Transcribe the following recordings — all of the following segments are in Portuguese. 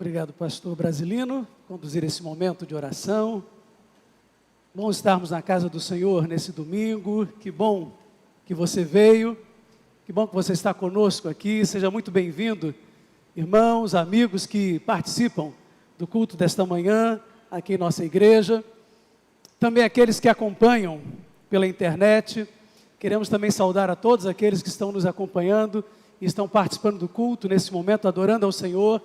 Obrigado, pastor Brasilino, por conduzir esse momento de oração. Bom estarmos na casa do Senhor nesse domingo. Que bom que você veio. Que bom que você está conosco aqui. Seja muito bem-vindo, irmãos, amigos que participam do culto desta manhã aqui em nossa igreja. Também aqueles que acompanham pela internet. Queremos também saudar a todos aqueles que estão nos acompanhando e estão participando do culto nesse momento, adorando ao Senhor.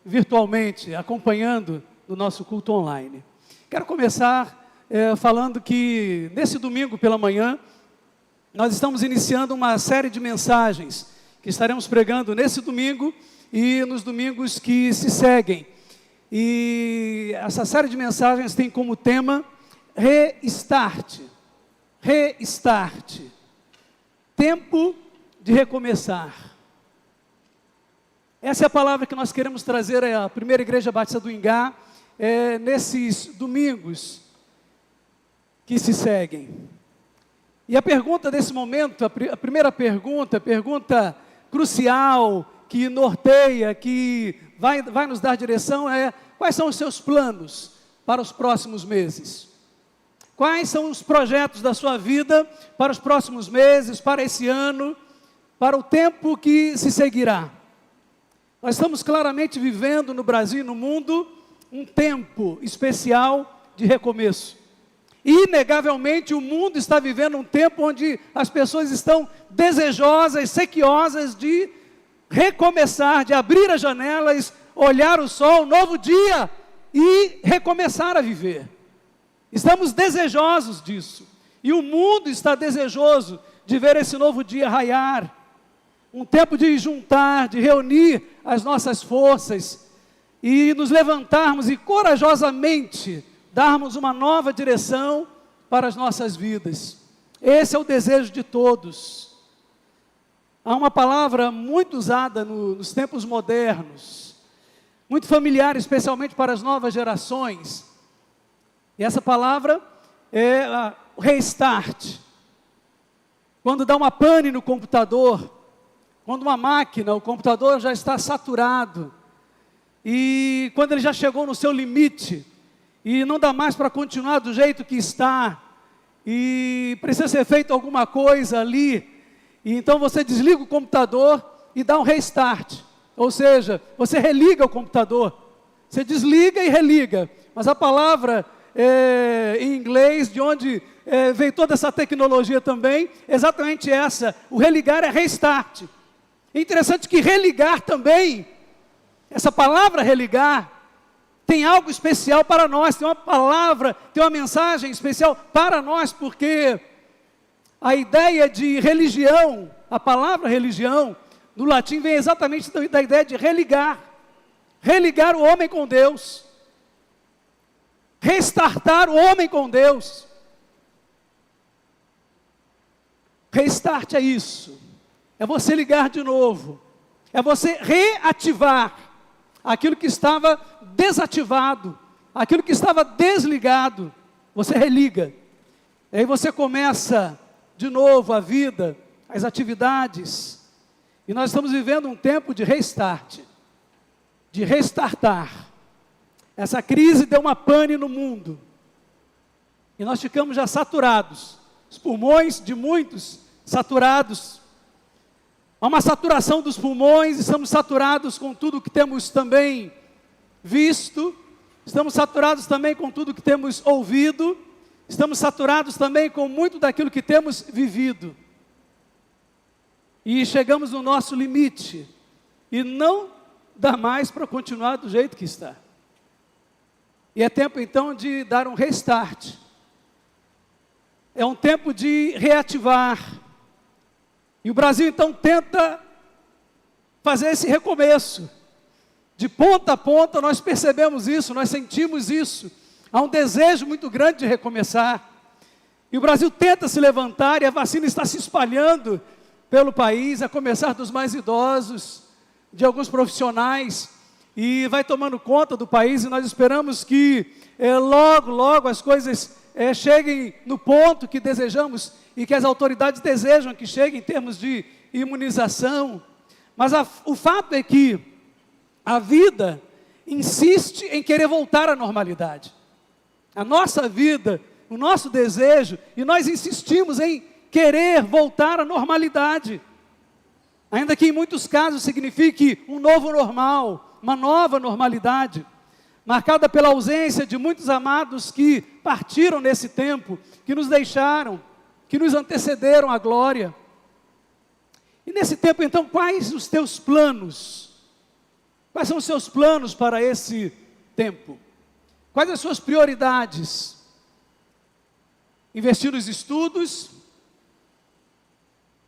Virtualmente, acompanhando no nosso culto online. Quero começar falando que nesse domingo pela manhã, nós estamos iniciando uma série de mensagens que estaremos pregando nesse domingo e nos domingos que se seguem. E essa série de mensagens tem como tema Restart. Restart. Tempo de recomeçar. Essa é a palavra que nós queremos trazer à Primeira Igreja Batista do Ingá, nesses domingos que se seguem. E a pergunta desse momento, a primeira pergunta crucial, que norteia, que vai nos dar direção é: quais são os seus planos para os próximos meses? Quais são os projetos da sua vida para os próximos meses, para esse ano, para o tempo que se seguirá? Nós estamos claramente vivendo no Brasil e no mundo um tempo especial de recomeço. Inegavelmente o mundo está vivendo um tempo onde as pessoas estão desejosas, sequiosas de recomeçar, de abrir as janelas, olhar o sol, um novo dia e recomeçar a viver. Estamos desejosos disso. E o mundo está desejoso de ver esse novo dia raiar. Um tempo de juntar, de reunir as nossas forças e nos levantarmos e corajosamente darmos uma nova direção para as nossas vidas. Esse é o desejo de todos. Há uma palavra muito usada nos tempos modernos, muito familiar, especialmente para as novas gerações. E essa palavra é o restart. Quando dá uma pane no computador, quando uma máquina, o computador já está saturado, e quando ele já chegou no seu limite, e não dá mais para continuar do jeito que está, e precisa ser feito alguma coisa ali, e então você desliga o computador e dá um restart, ou seja, você religa o computador, você desliga e religa, mas a palavra em inglês, de onde veio toda essa tecnologia também, exatamente essa, o religar é restart. É interessante que religar também, essa palavra religar, tem algo especial para nós, tem uma palavra, tem uma mensagem especial para nós, porque a ideia de religião, a palavra religião, no latim vem exatamente da ideia de religar, religar o homem com Deus, restartar o homem com Deus. Restart é isso. É você ligar de novo, é você reativar aquilo que estava desativado, aquilo que estava desligado, você religa. E aí você começa de novo a vida, as atividades, e nós estamos vivendo um tempo de restart, de restartar. Essa crise deu uma pane no mundo, e nós ficamos já saturados, os pulmões de muitos saturados. Há uma saturação dos pulmões, estamos saturados com tudo que temos também visto, estamos saturados também com tudo que temos ouvido, estamos saturados também com muito daquilo que temos vivido. E chegamos no nosso limite, e não dá mais para continuar do jeito que está. E é tempo então de dar um restart, é um tempo de reativar. E o Brasil então tenta fazer esse recomeço. De ponta a ponta nós percebemos isso, nós sentimos isso. Há um desejo muito grande de recomeçar. E o Brasil tenta se levantar e a vacina está se espalhando pelo país, a começar dos mais idosos, de alguns profissionais, e vai tomando conta do país, e nós esperamos que logo as coisas cheguem no ponto que desejamos e que as autoridades desejam que chegue em termos de imunização. Mas o fato é que A vida insiste em querer voltar à normalidade. A nossa vida, o nosso desejo, e nós insistimos em querer voltar à normalidade. Ainda que em muitos casos signifique um novo normal, uma nova normalidade, marcada pela ausência de muitos amados que partiram nesse tempo, que nos deixaram, que nos antecederam à glória. E nesse tempo, então, quais os teus planos? Quais são os seus planos para esse tempo? Quais as suas prioridades? Investir nos estudos,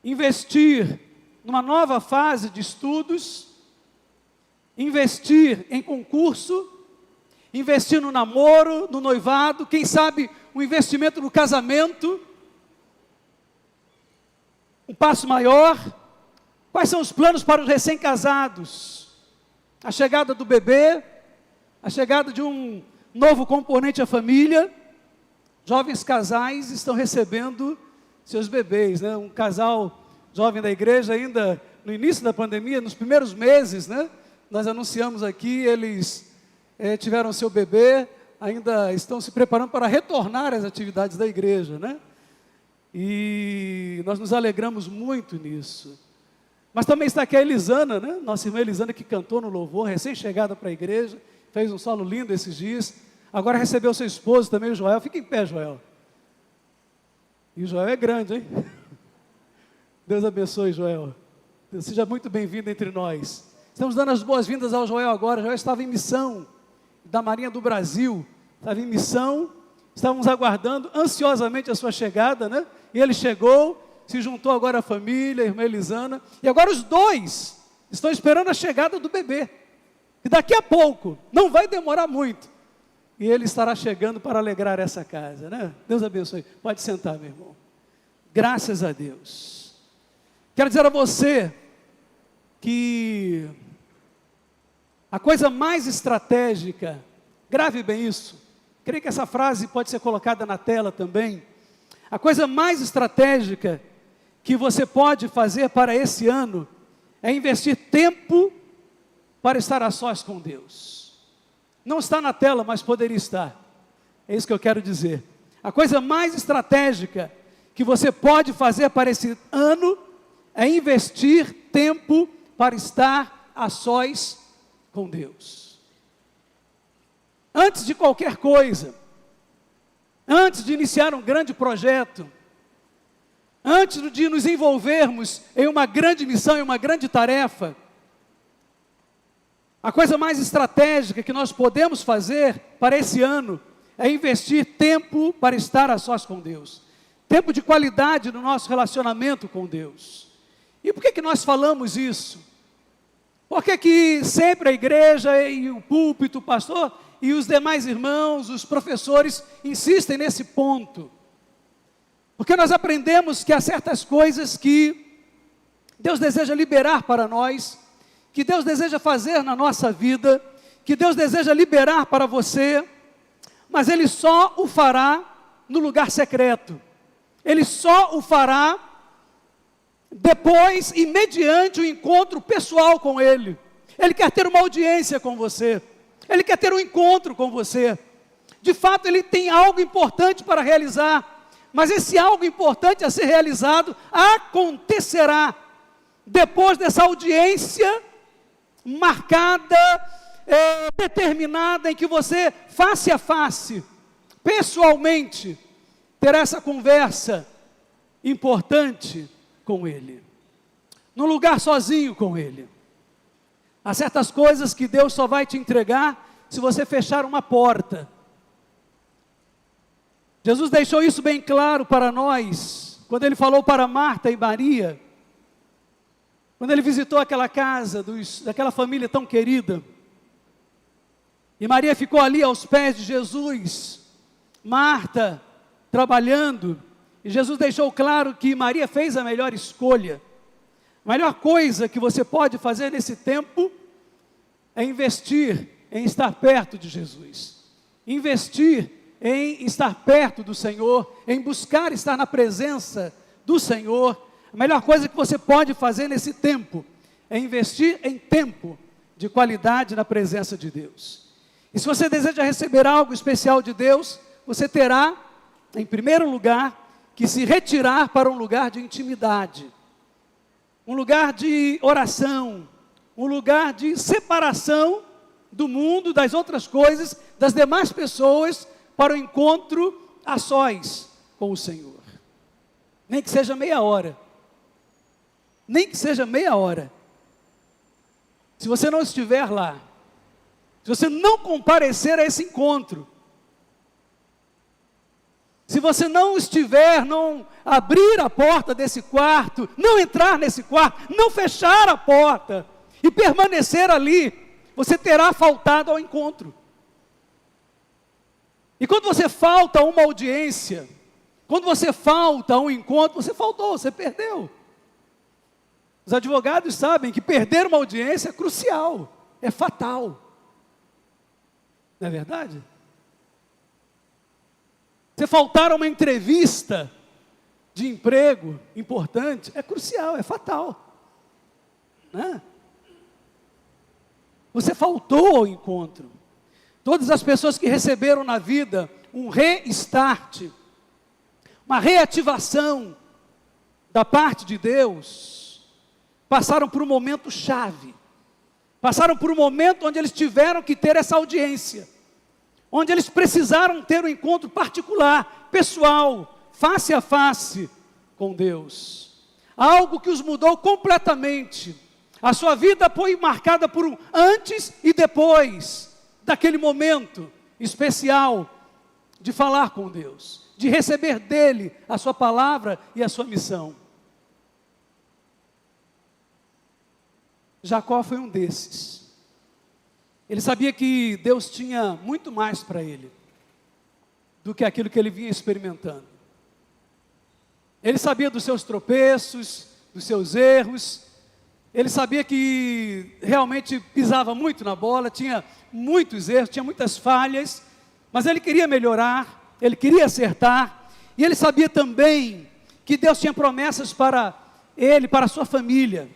investir numa nova fase de estudos, investir em concurso, investir no namoro, no noivado, quem sabe um investimento no casamento, um passo maior. Quais são os planos para os recém-casados? A chegada do bebê, a chegada de um novo componente à família. Jovens casais estão recebendo seus bebês, né? Um casal jovem da igreja, ainda no início da pandemia, nos primeiros meses, né? Nós anunciamos aqui, eles tiveram seu bebê, ainda estão se preparando para retornar às atividades da igreja, né? E nós nos alegramos muito nisso. Mas também está aqui a Elisana, né? Nossa irmã Elisana, que cantou no louvor, recém-chegada para a igreja, fez um solo lindo esses dias. Agora recebeu seu esposo também, o Joel. Fica em pé, Joel. E o Joel é grande, hein? Deus abençoe, Joel. Seja muito bem-vindo entre nós. Estamos dando as boas-vindas ao Joel agora. O Joel estava em missão da Marinha do Brasil. Estava em missão. Estávamos aguardando ansiosamente a sua chegada, né? E ele chegou, se juntou agora à família, a irmã Elisana. E agora os dois estão esperando a chegada do bebê. E daqui a pouco, não vai demorar muito, e ele estará chegando para alegrar essa casa, né? Deus abençoe. Pode sentar, meu irmão. Graças a Deus. Quero dizer a você que a coisa mais estratégica, grave bem isso, creio que essa frase pode ser colocada na tela também. A coisa mais estratégica que você pode fazer para esse ano é investir tempo para estar a sós com Deus. Não está na tela, mas poderia estar. É isso que eu quero dizer. A coisa mais estratégica que você pode fazer para esse ano é investir tempo para estar a sós com Deus. Antes de qualquer coisa, antes de iniciar um grande projeto, antes de nos envolvermos em uma grande missão, em uma grande tarefa, a coisa mais estratégica que nós podemos fazer para esse ano é investir tempo para estar a sós com Deus. Tempo de qualidade no nosso relacionamento com Deus. E por que nós falamos isso? Por que sempre a igreja e o púlpito, o pastor e os demais irmãos, os professores insistem nesse ponto? Porque nós aprendemos que há certas coisas que Deus deseja liberar para nós, que Deus deseja fazer na nossa vida, que Deus deseja liberar para você, mas Ele só o fará no lugar secreto. Ele só o fará depois e mediante o encontro pessoal com Ele. Ele quer ter uma audiência com você. Ele quer ter um encontro com você. De fato, Ele tem algo importante para realizar, mas esse algo importante a ser realizado acontecerá depois dessa audiência marcada, determinada, em que você, face a face, pessoalmente, terá essa conversa importante com Ele, num lugar sozinho com Ele. Há certas coisas que Deus só vai te entregar se você fechar uma porta. Jesus deixou isso bem claro para nós, quando Ele falou para Marta e Maria, quando Ele visitou aquela casa, daquela família tão querida, e Maria ficou ali aos pés de Jesus, Marta trabalhando, e Jesus deixou claro que Maria fez a melhor escolha. A melhor coisa que você pode fazer nesse tempo é investir em estar perto de Jesus, investir em estar perto do Senhor, em buscar estar na presença do Senhor. A melhor coisa que você pode fazer nesse tempo é investir em tempo de qualidade na presença de Deus. E se você deseja receber algo especial de Deus, você terá, em primeiro lugar, que se retirar para um lugar de intimidade, um lugar de oração, um lugar de separação do mundo, das outras coisas, das demais pessoas, para o encontro a sós com o Senhor. Nem que seja meia hora. Nem que seja meia hora. Se você não estiver lá, se você não comparecer a esse encontro, se você não estiver, não abrir a porta desse quarto, não entrar nesse quarto, não fechar a porta e permanecer ali, você terá faltado ao encontro. E quando você falta a uma audiência, quando você falta a um encontro, você faltou, você perdeu. Os advogados sabem que perder uma audiência é crucial, é fatal. Não é verdade? Você faltar a uma entrevista de emprego importante é crucial, é fatal. Né? Você faltou ao encontro. Todas as pessoas que receberam na vida um restart, uma reativação da parte de Deus, passaram por um momento chave. Passaram por um momento onde eles tiveram que ter essa audiência, onde eles precisaram ter um encontro particular, pessoal, face a face com Deus. Algo que os mudou completamente. A sua vida foi marcada por um antes e depois daquele momento especial de falar com Deus, de receber dele a sua palavra e a sua missão. Jacó foi um desses. Ele sabia que Deus tinha muito mais para ele do que aquilo que ele vinha experimentando. Ele sabia dos seus tropeços, dos seus erros. Ele sabia que realmente pisava muito na bola, tinha muitos erros, tinha muitas falhas, mas ele queria melhorar, ele queria acertar, e ele sabia também que Deus tinha promessas para ele, para a sua família.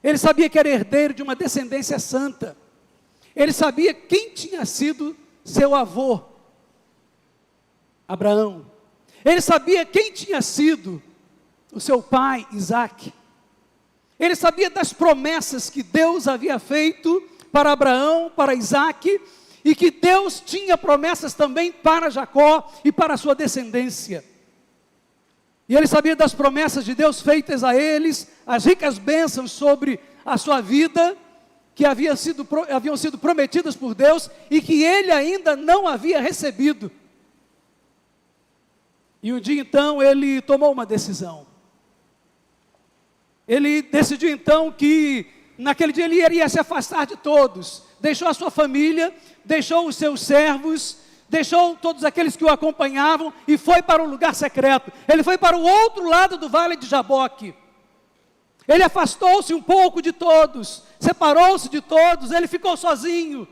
Ele sabia que era herdeiro de uma descendência santa. Ele sabia quem tinha sido seu avô, Abraão. Ele sabia quem tinha sido o seu pai, Isaque. Ele sabia das promessas que Deus havia feito para Abraão, para Isaque, e que Deus tinha promessas também para Jacó e para a sua descendência. E ele sabia das promessas de Deus feitas a eles, as ricas bênçãos sobre a sua vida, que haviam sido prometidas por Deus e que ele ainda não havia recebido. E um dia então ele tomou uma decisão. Ele decidiu então que naquele dia ele iria se afastar de todos. Deixou a sua família, deixou os seus servos, deixou todos aqueles que o acompanhavam e foi para um lugar secreto. Ele foi para o outro lado do vale de Jaboque. Ele afastou-se um pouco de todos, separou-se de todos, ele ficou sozinho.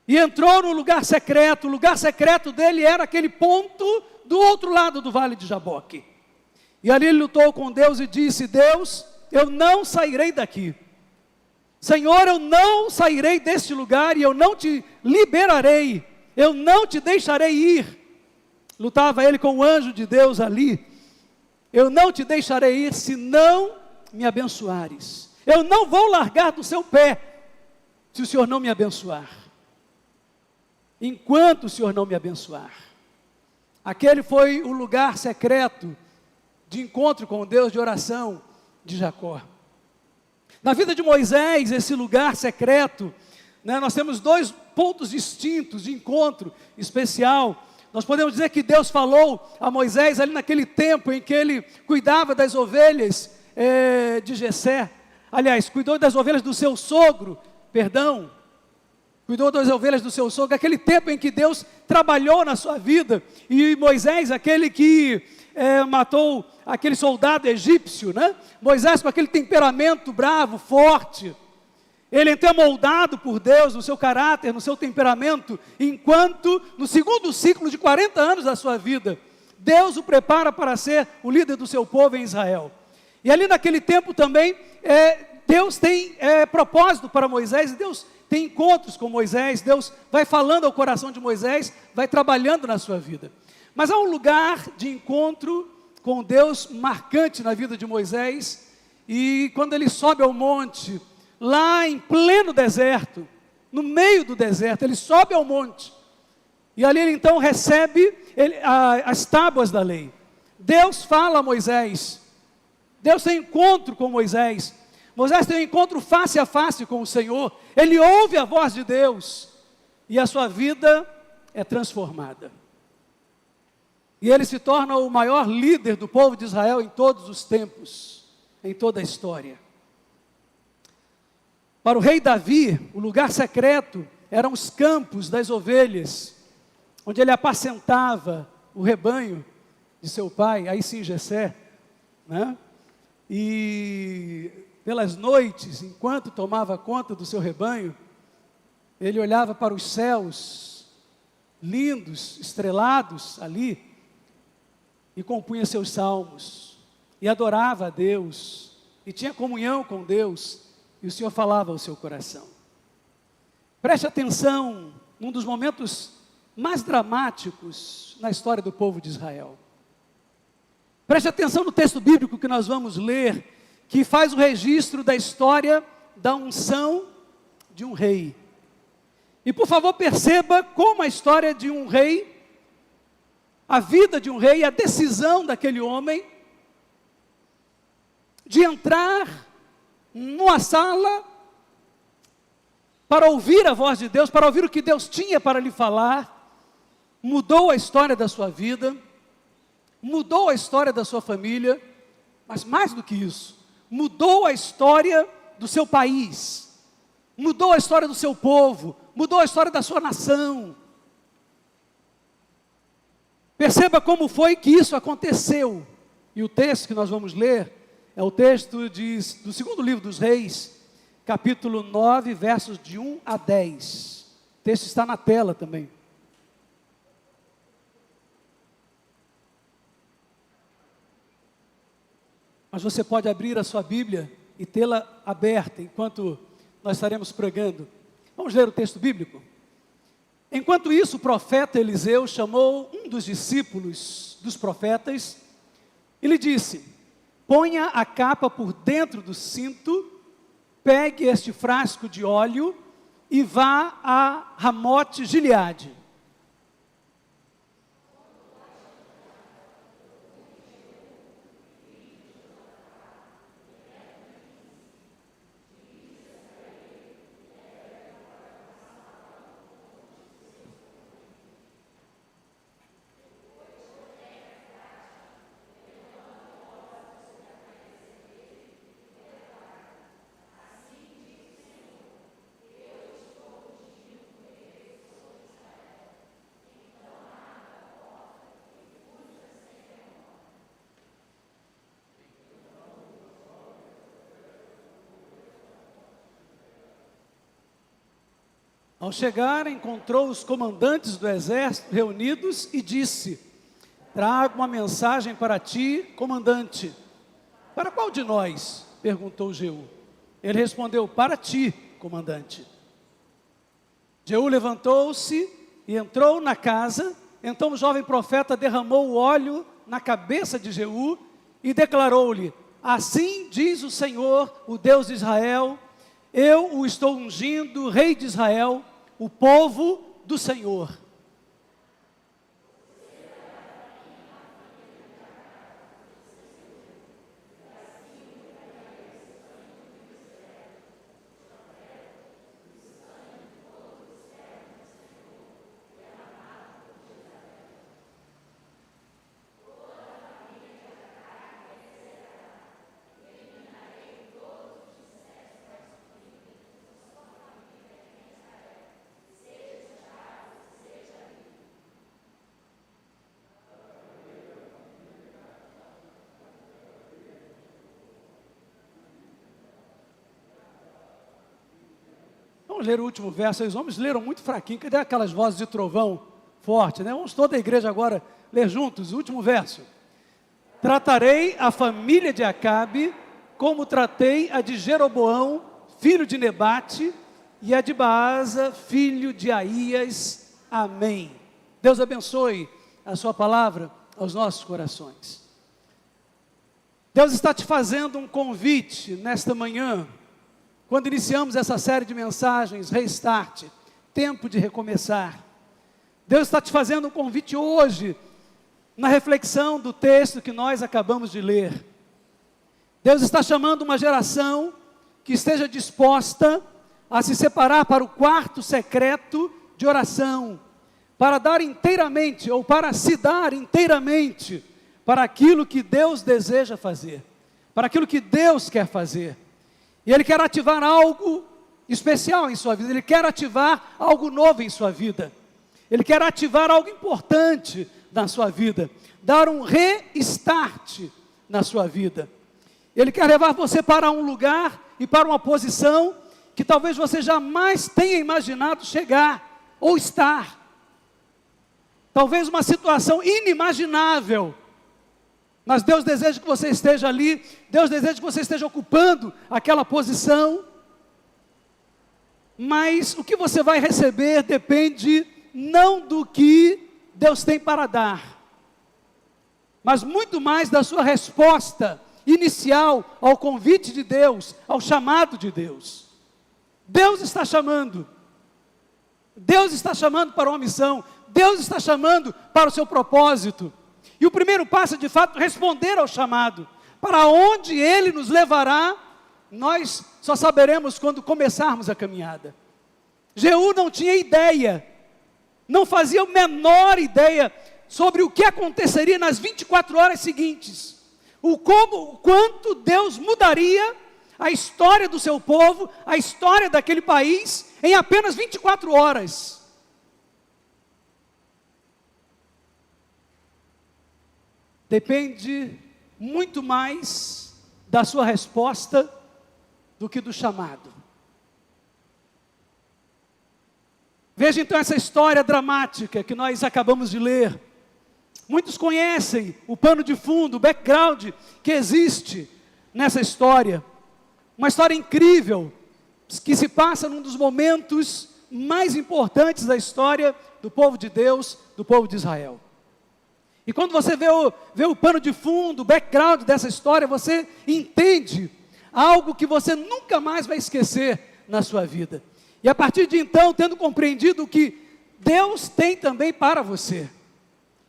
E entrou no lugar secreto. O lugar secreto dele era aquele ponto do outro lado do vale de Jaboque. E ali ele lutou com Deus e disse: Deus, eu não sairei daqui. Senhor, eu não sairei deste lugar e eu não te liberarei. Eu não te deixarei ir. Lutava ele com o anjo de Deus ali. Eu não te deixarei ir se não me abençoares. Eu não vou largar do seu pé se o Senhor não me abençoar. Enquanto o Senhor não me abençoar. Aquele foi o lugar secreto de encontro com Deus, de oração de Jacó. Na vida de Moisés, esse lugar secreto, nós temos dois pontos distintos de encontro especial. Nós podemos dizer que Deus falou a Moisés ali naquele tempo em que ele cuidava das ovelhas de Jessé. Aliás, cuidou das ovelhas do seu sogro, cuidou das ovelhas do seu sogro, aquele tempo em que Deus trabalhou na sua vida. E Moisés, aquele que matou aquele soldado egípcio, Moisés, com aquele temperamento bravo, forte, ele então é moldado por Deus no seu caráter, no seu temperamento, enquanto no segundo ciclo de 40 anos da sua vida, Deus o prepara para ser o líder do seu povo em Israel. E ali naquele tempo também, Deus tem propósito para Moisés, e Deus tem encontros com Moisés, Deus vai falando ao coração de Moisés, vai trabalhando na sua vida. Mas há um lugar de encontro com Deus marcante na vida de Moisés, e quando ele sobe ao monte, lá em pleno deserto, no meio do deserto, ele sobe ao monte, e ali ele então recebe as tábuas da lei. Deus fala a Moisés, Deus tem encontro com Moisés, Moisés tem um encontro face a face com o Senhor, ele ouve a voz de Deus, e a sua vida é transformada. E ele se torna o maior líder do povo de Israel em todos os tempos, em toda a história. Para o rei Davi, o lugar secreto eram os campos das ovelhas, onde ele apacentava o rebanho de seu pai, aí sim Jessé, né? E pelas noites, enquanto tomava conta do seu rebanho, ele olhava para os céus lindos, estrelados ali, e compunha seus salmos, e adorava a Deus, e tinha comunhão com Deus, e o Senhor falava ao seu coração. Preste atenção num dos momentos mais dramáticos na história do povo de Israel. Preste atenção no texto bíblico que nós vamos ler, que faz o registro da história da unção de um rei. E por favor perceba como a história de um rei, a vida de um rei, a decisão daquele homem de entrar numa sala para ouvir a voz de Deus, para ouvir o que Deus tinha para lhe falar, mudou a história da sua vida, mudou a história da sua família, mas mais do que isso, mudou a história do seu país, mudou a história do seu povo, mudou a história da sua nação. Perceba como foi que isso aconteceu. E o texto que nós vamos ler é o texto do segundo livro dos Reis, capítulo 9, versos de 1 a 10. O texto está na tela também. Mas você pode abrir a sua Bíblia e tê-la aberta enquanto nós estaremos pregando. Vamos ler o texto bíblico? Enquanto isso, o profeta Eliseu chamou um dos discípulos dos profetas e lhe disse: ponha a capa por dentro do cinto, pegue este frasco de óleo e vá a Ramote Gileade. Ao chegar, encontrou os comandantes do exército reunidos e disse: trago uma mensagem para ti, comandante. Para qual de nós? Perguntou Jeú. Ele respondeu: para ti, comandante. Jeú levantou-se e entrou na casa. Então o jovem profeta derramou o óleo na cabeça de Jeú e declarou-lhe: assim diz o Senhor, o Deus de Israel, eu o estou ungindo, rei de Israel, o povo do Senhor. Vamos ler o último verso. Os homens leram muito fraquinho. Cadê aquelas vozes de trovão forte, né? Vamos toda a igreja agora ler juntos o último verso. Tratarei a família de Acabe como tratei a de Jeroboão, filho de Nebate, e a de Baasa, filho de Aías. Amém. Deus abençoe a sua palavra aos nossos corações. Deus está te fazendo um convite nesta manhã, quando iniciamos essa série de mensagens, Restart, tempo de recomeçar. Deus está te fazendo um convite hoje, na reflexão do texto que nós acabamos de ler. Deus está chamando uma geração que esteja disposta a se separar para o quarto secreto de oração, para dar inteiramente, ou para se dar inteiramente, para aquilo que Deus deseja fazer, para aquilo que Deus quer fazer. E Ele quer ativar algo especial em sua vida, Ele quer ativar algo novo em sua vida, Ele quer ativar algo importante na sua vida, dar um restart na sua vida. Ele quer levar você para um lugar e para uma posição que talvez você jamais tenha imaginado chegar ou estar. Talvez uma situação inimaginável, mas Deus deseja que você esteja ali, Deus deseja que você esteja ocupando aquela posição, mas o que você vai receber depende não do que Deus tem para dar, mas muito mais da sua resposta inicial ao convite de Deus, ao chamado de Deus. Deus está chamando para uma missão, Deus está chamando para o seu propósito, e o primeiro passo é de fato responder ao chamado. Para onde Ele nos levará, nós só saberemos quando começarmos a caminhada. Jeú não tinha ideia, não fazia a menor ideia sobre o que aconteceria nas 24 horas seguintes, o quanto Deus mudaria a história do seu povo, a história daquele país, em apenas 24 horas. Depende muito mais da sua resposta do que do chamado. Veja então essa história dramática que nós acabamos de ler. Muitos conhecem o pano de fundo, o background que existe nessa história. Uma história incrível, que se passa num dos momentos mais importantes da história do povo de Deus, do povo de Israel. E quando você vê o pano de fundo, o background dessa história, você entende algo que você nunca mais vai esquecer na sua vida. E a partir de então, tendo compreendido o que Deus tem também para você,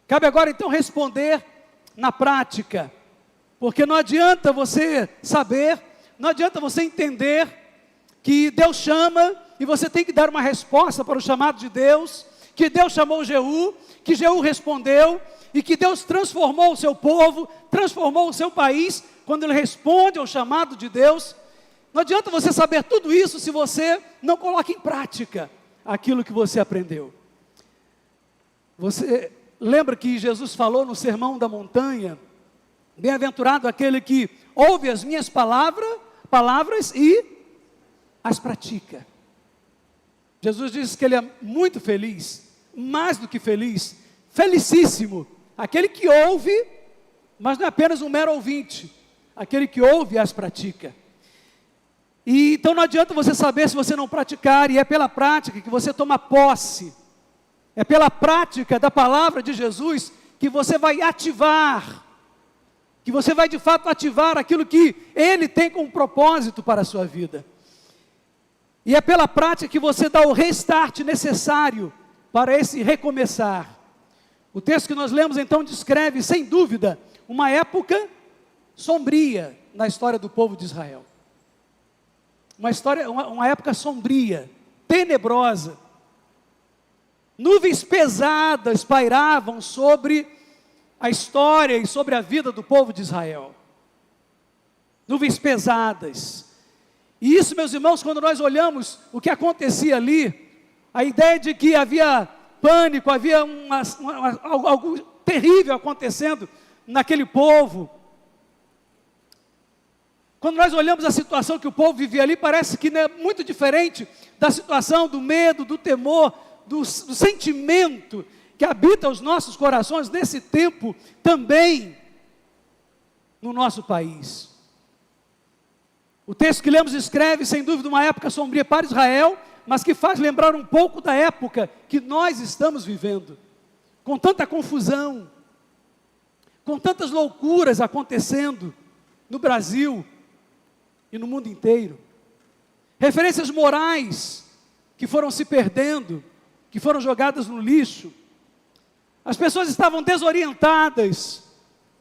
cabe agora então responder na prática, porque não adianta você saber, não adianta você entender que Deus chama e você tem que dar uma resposta para o chamado de Deus, que Deus chamou Jeú, que Jeú respondeu, e que Deus transformou o seu povo, transformou o seu país, quando Ele responde ao chamado de Deus. Não adianta você saber tudo isso se você não coloca em prática aquilo que você aprendeu. Você lembra que Jesus falou no Sermão da Montanha: bem-aventurado aquele que ouve as minhas palavras e as pratica. Jesus disse que Ele é muito feliz, mais do que feliz, felicíssimo, aquele que ouve, mas não é apenas um mero ouvinte, aquele que ouve e as pratica. E então não adianta você saber se você não praticar, e é pela prática que você toma posse, é pela prática da palavra de Jesus que você vai ativar, que você vai de fato ativar aquilo que Ele tem como propósito para a sua vida. E é pela prática que você dá o restart necessário para esse recomeçar. O texto que nós lemos então descreve, sem dúvida, uma época sombria na história do povo de Israel. Uma época sombria, tenebrosa. Nuvens pesadas pairavam sobre a história e sobre a vida do povo de Israel. Nuvens pesadas. E isso, meus irmãos, quando nós olhamos o que acontecia ali, a ideia de que havia pânico, havia algo terrível acontecendo naquele povo. Quando nós olhamos a situação que o povo vivia ali, parece que não é muito diferente da situação do medo, do temor, do sentimento que habita os nossos corações nesse tempo também no nosso país. O texto que lemos escreve, sem dúvida, uma época sombria para Israel, mas que faz lembrar um pouco da época que nós estamos vivendo, com tanta confusão, com tantas loucuras acontecendo no Brasil e no mundo inteiro. Referências morais que foram se perdendo, que foram jogadas no lixo. As pessoas estavam desorientadas,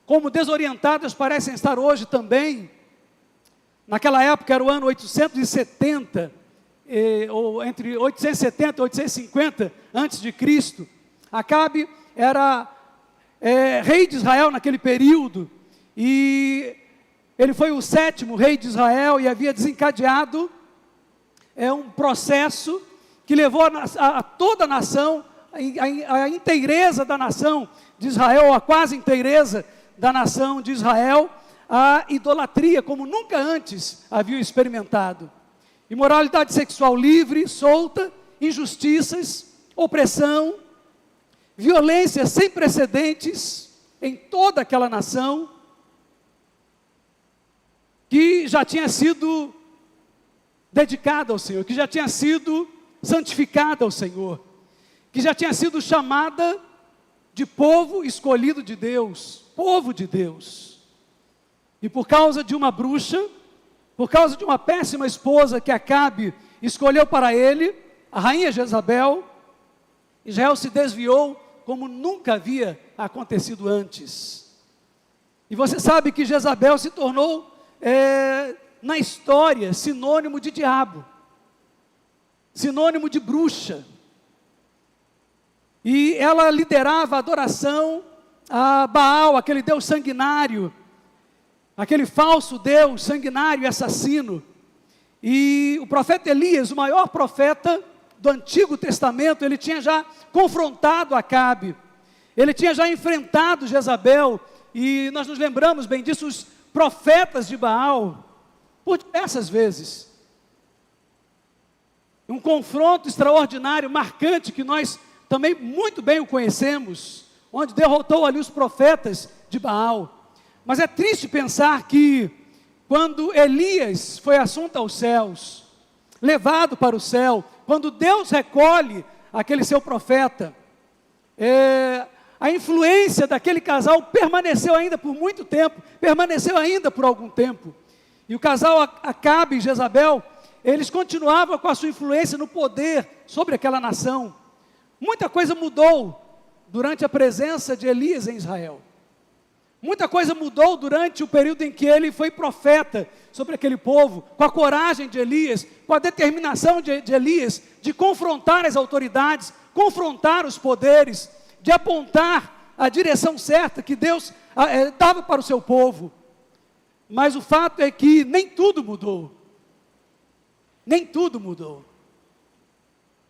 como desorientadas parecem estar hoje também. Naquela época era o ano 870, ou entre 870 e 850 antes de Cristo. Acabe era rei de Israel naquele período, e ele foi o 7º rei de Israel, e havia desencadeado um processo que levou a toda a nação, a inteireza da nação de Israel, a quase inteireza da nação de Israel, a idolatria como nunca antes haviam experimentado. Imoralidade sexual livre, solta, injustiças, opressão, violência sem precedentes em toda aquela nação, que já tinha sido dedicada ao Senhor, que já tinha sido santificada ao Senhor, que já tinha sido chamada de povo escolhido de Deus, povo de Deus. E por causa de uma bruxa, por causa de uma péssima esposa que Acabe escolheu para ele, a rainha Jezabel, Israel se desviou como nunca havia acontecido antes. E você sabe que Jezabel se tornou, na história, sinônimo de diabo, sinônimo de bruxa. E ela liderava a adoração a Baal, aquele deus sanguinário, aquele falso deus sanguinário e assassino. E o profeta Elias, o maior profeta do Antigo Testamento, ele tinha já confrontado Acabe, ele tinha já enfrentado Jezabel, e nós nos lembramos bem disso, os profetas de Baal, por diversas vezes. Um confronto extraordinário, marcante, que nós também muito bem o conhecemos, onde derrotou ali os profetas de Baal. Mas é triste pensar que, quando Elias foi assunto aos céus, levado para o céu, quando Deus recolhe aquele seu profeta, a influência daquele casal permaneceu ainda por muito tempo, permaneceu ainda por algum tempo. E o casal Acabe e Jezabel, eles continuavam com a sua influência no poder sobre aquela nação. Muita coisa mudou durante a presença de Elias em Israel. Muita coisa mudou durante o período em que ele foi profeta sobre aquele povo, com a coragem de Elias, com a determinação de Elias, de confrontar as autoridades, confrontar os poderes, de apontar a direção certa que Deus dava para o seu povo. Mas o fato é que nem tudo mudou. Nem tudo mudou.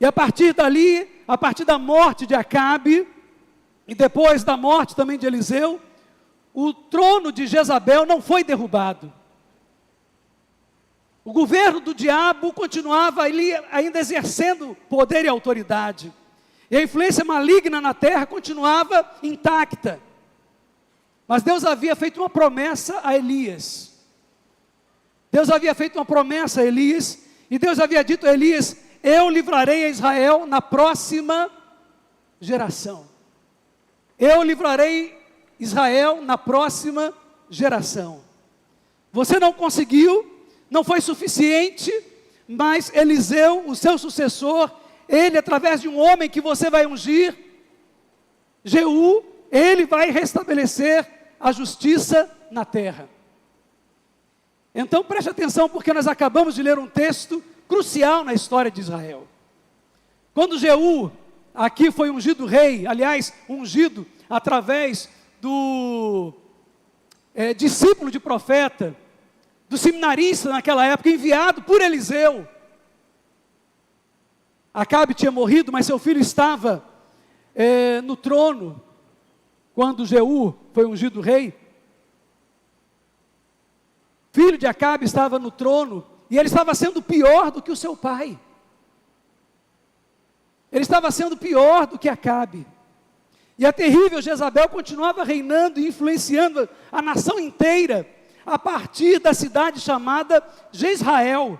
E a partir dali, a partir da morte de Acabe, e depois da morte também de Eliseu, o trono de Jezabel não foi derrubado. O governo do diabo continuava ali, ainda exercendo poder e autoridade. E a influência maligna na terra continuava intacta. Mas Deus havia feito uma promessa a Elias. Deus havia feito uma promessa a Elias, e Deus havia dito a Elias: eu livrarei a Israel na próxima geração. Eu livrarei Israel na próxima geração. Você não conseguiu, não foi suficiente, mas Eliseu, o seu sucessor, ele, através de um homem que você vai ungir, Jeú, ele vai restabelecer a justiça na terra. Então preste atenção, porque nós acabamos de ler um texto crucial na história de Israel. Quando Jeú aqui foi ungido rei, aliás, ungido através do discípulo de profeta, do seminarista naquela época, enviado por Eliseu. Acabe tinha morrido, mas seu filho estava no trono, quando Jeú foi ungido rei. Filho de Acabe estava no trono, e ele estava sendo pior do que o seu pai. Ele estava sendo pior do que Acabe. E a terrível Jezabel continuava reinando e influenciando a nação inteira, a partir da cidade chamada Jezrael.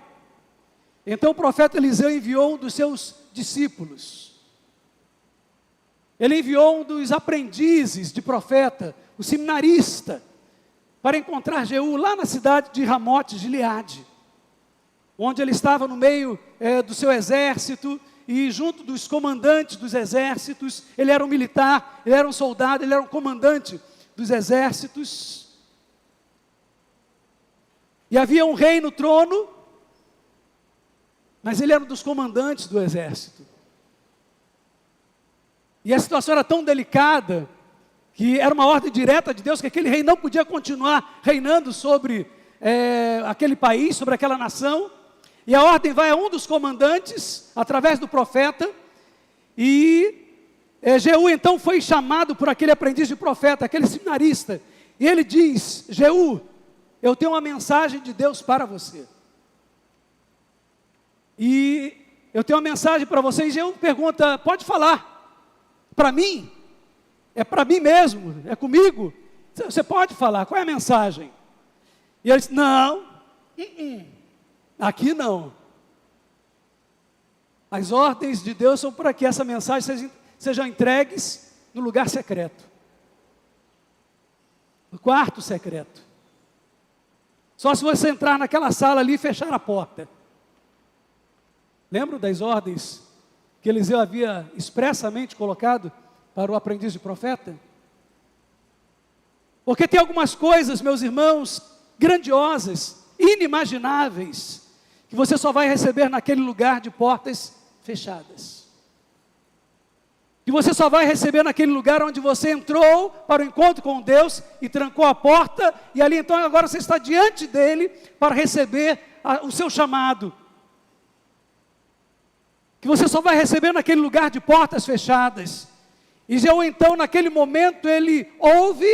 Então o profeta Eliseu enviou um dos seus discípulos. Ele enviou um dos aprendizes de profeta, o seminarista, para encontrar Jeú lá na cidade de Ramote Gileade, onde ele estava no meio do seu exército e junto dos comandantes dos exércitos. Ele era um militar, ele era um soldado, ele era um comandante dos exércitos. E havia um rei no trono, mas ele era um dos comandantes do exército. E a situação era tão delicada, que era uma ordem direta de Deus, que aquele rei não podia continuar reinando sobre aquele país, sobre aquela nação. E a ordem vai a um dos comandantes, através do profeta, e Jeú então foi chamado por aquele aprendiz de profeta, aquele seminarista, e ele diz: Jeú, eu tenho uma mensagem de Deus para você. E eu tenho uma mensagem para você. E Jeú pergunta: pode falar. Para mim? É para mim mesmo? É comigo? Você pode falar, qual é a mensagem? E ele disse: não, aqui não. As ordens de Deus são para que essa mensagem sejam entregues no lugar secreto, no quarto secreto. Só se você entrar naquela sala ali e fechar a porta. Lembram das ordens que Eliseu havia expressamente colocado para o aprendiz de profeta? Porque tem algumas coisas, meus irmãos, grandiosas, inimagináveis, que você só vai receber naquele lugar de portas fechadas. Que você só vai receber naquele lugar onde você entrou para o encontro com Deus e trancou a porta, e ali então agora você está diante dele para receber o seu chamado. Que você só vai receber naquele lugar de portas fechadas. E Jeú então, naquele momento, ele ouve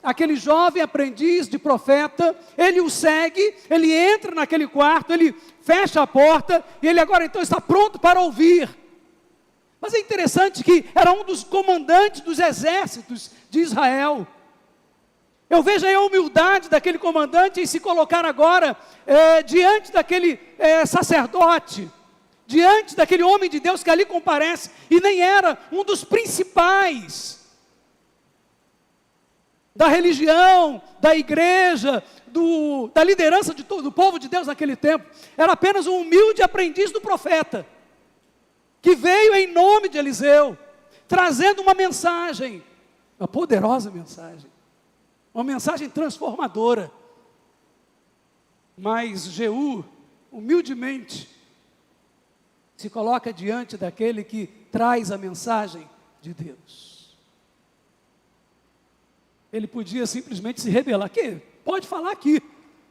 aquele jovem aprendiz de profeta, ele o segue, ele entra naquele quarto, ele fecha a porta, e ele agora então está pronto para ouvir. Mas é interessante que era um dos comandantes dos exércitos de Israel. Eu vejo aí a humildade daquele comandante em se colocar agora diante daquele sacerdote, diante daquele homem de Deus que ali comparece, e nem era um dos principais da religião, da igreja, da liderança do povo de Deus naquele tempo. Era apenas um humilde aprendiz do profeta, que veio em nome de Eliseu, trazendo uma mensagem, uma poderosa mensagem, uma mensagem transformadora. Mas Jeú, humildemente, se coloca diante daquele que traz a mensagem de Deus. Ele podia simplesmente se rebelar. Que pode falar aqui,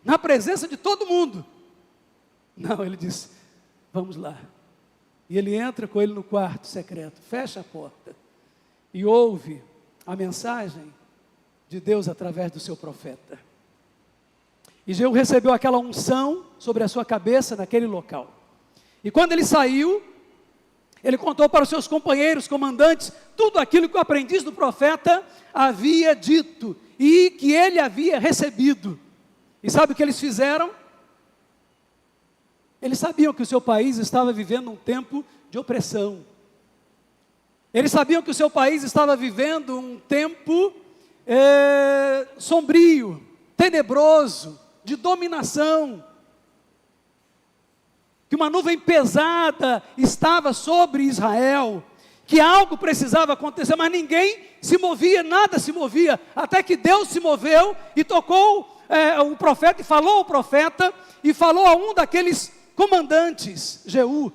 na presença de todo mundo. Não, ele disse: vamos lá. E ele entra com ele no quarto secreto, fecha a porta e ouve a mensagem de Deus através do seu profeta. E Jeú recebeu aquela unção sobre a sua cabeça naquele local. E quando ele saiu, ele contou para os seus companheiros, comandantes, tudo aquilo que o aprendiz do profeta havia dito e que ele havia recebido. E sabe o que eles fizeram? Eles sabiam que o seu país estava vivendo um tempo de opressão. Eles sabiam que o seu país estava vivendo um tempo sombrio, tenebroso, de dominação. Que uma nuvem pesada estava sobre Israel, que algo precisava acontecer, mas ninguém se movia, nada se movia, até que Deus se moveu e tocou o profeta, e falou ao profeta, e falou a um daqueles comandantes, Jeú,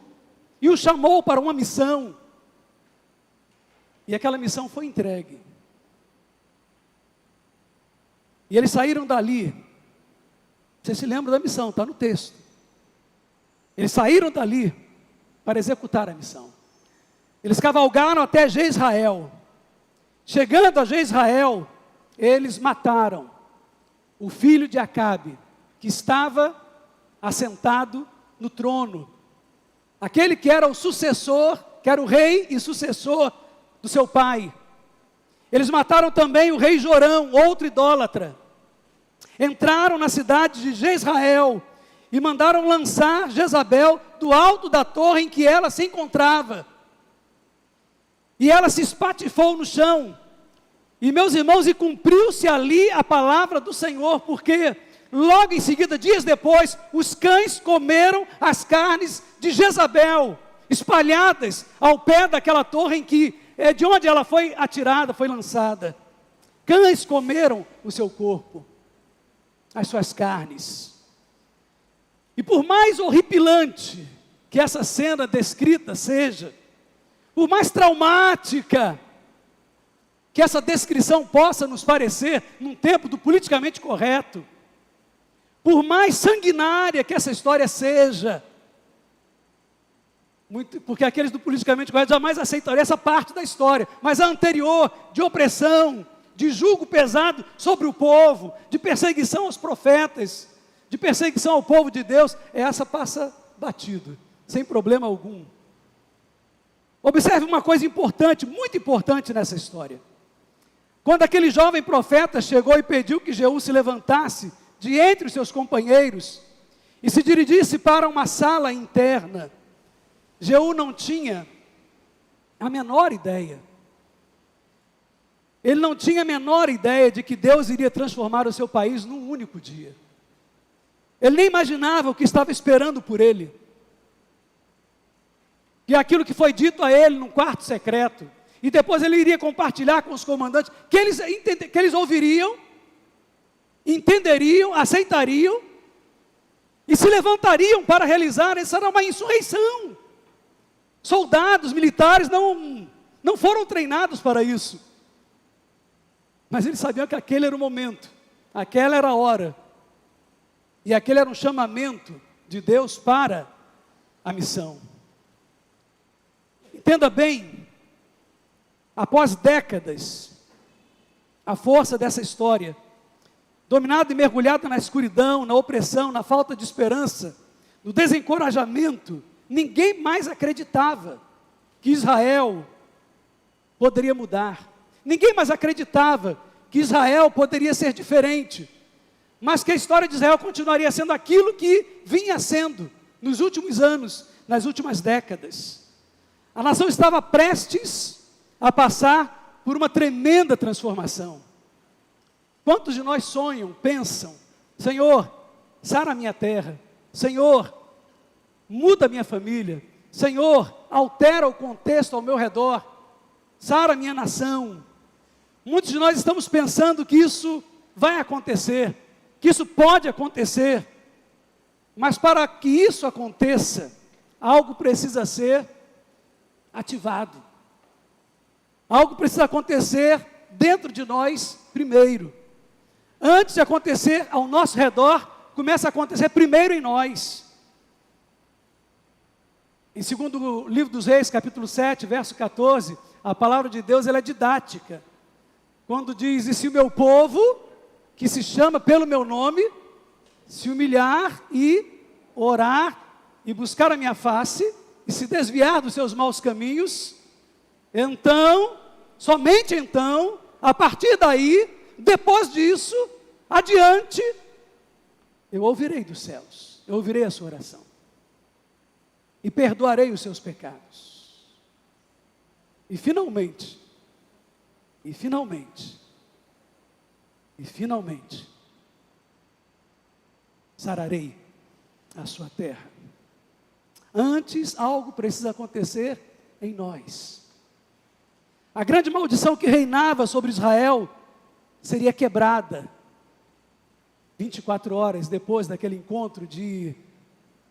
e o chamou para uma missão, e aquela missão foi entregue, e eles saíram dali. Você se lembra da missão, está no texto. Eles saíram dali para executar a missão. Eles cavalgaram até Jezrael. Chegando a Jezrael, eles mataram o filho de Acabe, que estava assentado no trono. Aquele que era o sucessor, que era o rei e sucessor do seu pai. Eles mataram também o rei Jorão, outro idólatra. entraram na cidade de Jezrael e mandaram lançar Jezabel do alto da torre em que ela se encontrava. E ela se espatifou no chão. E meus irmãos, e cumpriu-se ali a palavra do Senhor, porque logo em seguida, dias depois, os cães comeram as carnes de Jezabel, espalhadas ao pé daquela torre em que, de onde ela foi atirada, foi lançada. Cães comeram o seu corpo, as suas carnes. E por mais horripilante que essa cena descrita seja, por mais traumática que essa descrição possa nos parecer num tempo do politicamente correto, por mais sanguinária que essa história seja, porque aqueles do politicamente correto jamais aceitariam essa parte da história, mas a anterior, de opressão, de julgo pesado sobre o povo, de perseguição aos profetas, de perseguição ao povo de Deus, essa passa batido, sem problema algum. Observe uma coisa importante, muito importante nessa história. Quando aquele jovem profeta chegou e pediu que Jeú se levantasse de entre os seus companheiros e se dirigisse para uma sala interna, Jeú não tinha a menor ideia. Ele não tinha a menor ideia de que Deus iria transformar o seu país num único dia. Ele nem imaginava o que estava esperando por ele. E aquilo que foi dito a ele num quarto secreto, e depois ele iria compartilhar com os comandantes, que eles ouviriam, entenderiam, aceitariam, e se levantariam para realizar. Essa era uma insurreição. Soldados, militares não foram treinados para isso. Mas eles sabiam que aquele era o momento, aquela era a hora, e aquele era um chamamento de Deus para a missão. Entenda bem, após décadas, a força dessa história, dominada e mergulhada na escuridão, na opressão, na falta de esperança, no desencorajamento, ninguém mais acreditava que Israel poderia mudar. Ninguém mais acreditava que Israel poderia ser diferente, mas que a história de Israel continuaria sendo aquilo que vinha sendo nos últimos anos, nas últimas décadas. A nação estava prestes a passar por uma tremenda transformação. Quantos de nós sonham, pensam, Senhor, sara a minha terra, Senhor, muda a minha família, Senhor, altera o contexto ao meu redor, sara a minha nação. Muitos de nós estamos pensando que isso vai acontecer, que isso pode acontecer, mas para que isso aconteça, algo precisa ser ativado. Algo precisa acontecer dentro de nós primeiro. Antes de acontecer ao nosso redor, começa a acontecer primeiro em nós. Em 2º livro dos Reis, capítulo 7, verso 14, a palavra de Deus ela é didática. Quando diz, e se o meu povo, que se chama pelo meu nome, se humilhar e orar e buscar a minha face, e se desviar dos seus maus caminhos, então, somente então, a partir daí, depois disso, adiante, eu ouvirei dos céus, eu ouvirei a sua oração, e perdoarei os seus pecados. E finalmente, sararei a sua terra. Antes, algo precisa acontecer em nós. A grande maldição que reinava sobre Israel seria quebrada 24 horas depois daquele encontro de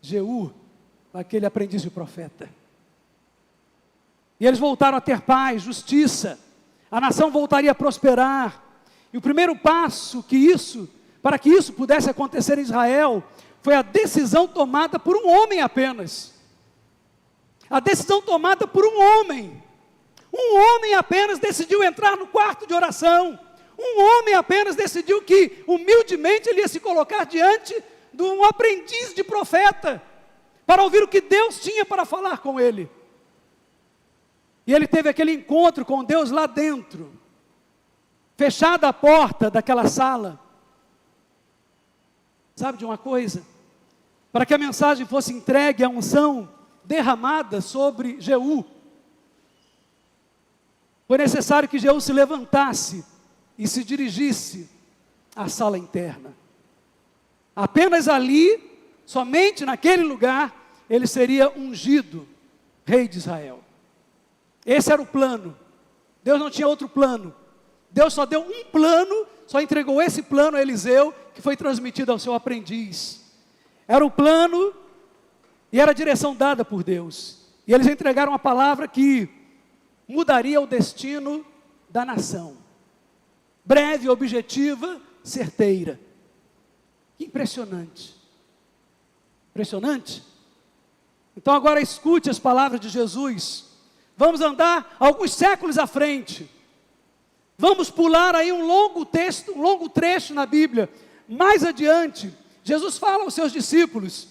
Jeú, aquele aprendiz de profeta. E eles voltaram a ter paz, justiça, a nação voltaria a prosperar. E o primeiro passo para que isso pudesse acontecer em Israel, foi a decisão tomada por um homem apenas. A decisão tomada por um homem. Um homem apenas decidiu entrar no quarto de oração. Um homem apenas decidiu que, humildemente, ele ia se colocar diante de um aprendiz de profeta, para ouvir o que Deus tinha para falar com ele. E ele teve aquele encontro com Deus lá dentro, fechada a porta daquela sala. Sabe de uma coisa? Para que a mensagem fosse entregue, a unção derramada sobre Jeú, foi necessário que Jeú se levantasse e se dirigisse à sala interna. Apenas ali, somente naquele lugar, ele seria ungido rei de Israel. Esse era o plano. Deus não tinha outro plano. Deus só deu um plano, só entregou esse plano a Eliseu, que foi transmitido ao seu aprendiz. Era o plano e era a direção dada por Deus. E eles entregaram a palavra que mudaria o destino da nação. Breve, objetiva, certeira. Que impressionante. Impressionante? Então agora escute as palavras de Jesus. Vamos andar alguns séculos à frente. Vamos pular aí um longo texto, um longo trecho na Bíblia. Mais adiante, Jesus fala aos seus discípulos.